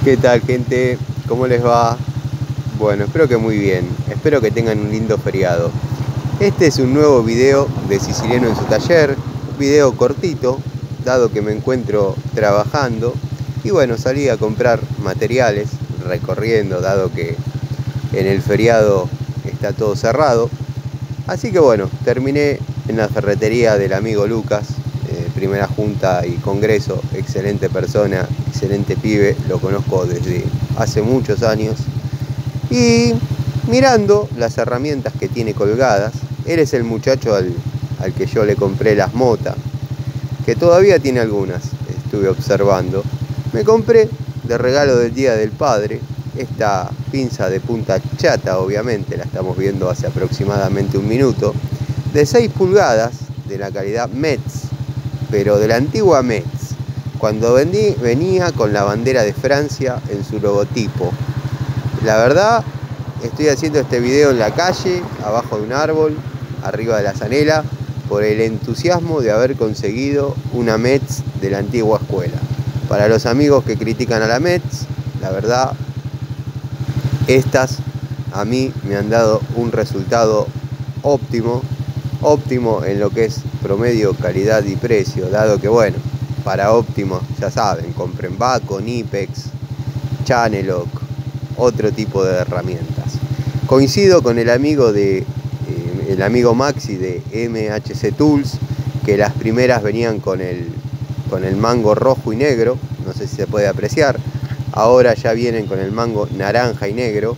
¿Qué tal, gente? ¿Cómo les va? Bueno, espero que muy bien. Espero que tengan un lindo feriado. Este es un nuevo video de Siciliano en su taller. Un video cortito, dado que me encuentro trabajando. Y bueno, salí a comprar materiales, recorriendo, dado que en el feriado está todo cerrado. Así que bueno, terminé en la ferretería del amigo Lucas. Primera junta y congreso, excelente persona, excelente pibe, lo conozco desde hace muchos años. Y mirando las herramientas que tiene colgadas, él es el muchacho al que yo le compré las motas, que todavía tiene algunas, estuve observando. Me compré de regalo del Día del Padre esta pinza de punta chata, obviamente, la estamos viendo hace aproximadamente un minuto, de 6 pulgadas, de la calidad Metz, pero de la antigua Metz, cuando venía con la bandera de Francia en su logotipo. La verdad, estoy haciendo este video en la calle, abajo de un árbol, arriba de la zanela, por el entusiasmo de haber conseguido una Metz de la antigua escuela. Para los amigos que critican a la Metz, la verdad, estas a mí me han dado un resultado óptimo en lo que es promedio, calidad y precio, dado que bueno, para óptimo, ya saben, compren Baco, Knipex, Channellock, otro tipo de herramientas. Coincido con el amigo Maxi de MHC Tools, que las primeras venían con el mango rojo y negro, no sé si se puede apreciar, ahora ya vienen con el mango naranja y negro,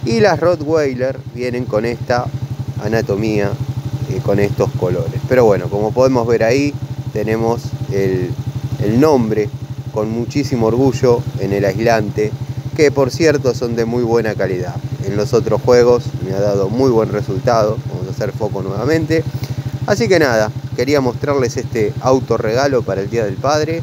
y las Rottweiler vienen con esta anatomía, con estos colores. Pero bueno, como podemos ver ahí, tenemos el nombre con muchísimo orgullo en el aislante, que por cierto son de muy buena calidad. En los otros juegos me ha dado muy buen resultado. Vamos a hacer foco nuevamente. Así que nada, quería mostrarles este auto regalo para el Día del Padre.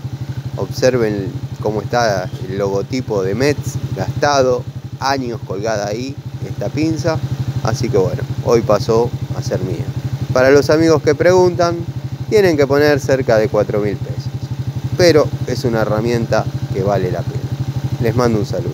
Observen cómo está el logotipo de Metz, gastado, años colgada ahí esta pinza. Así que bueno, hoy pasó a ser mía. Para los amigos que preguntan, tienen que poner cerca de 4.000 pesos. Pero es una herramienta que vale la pena. Les mando un saludo.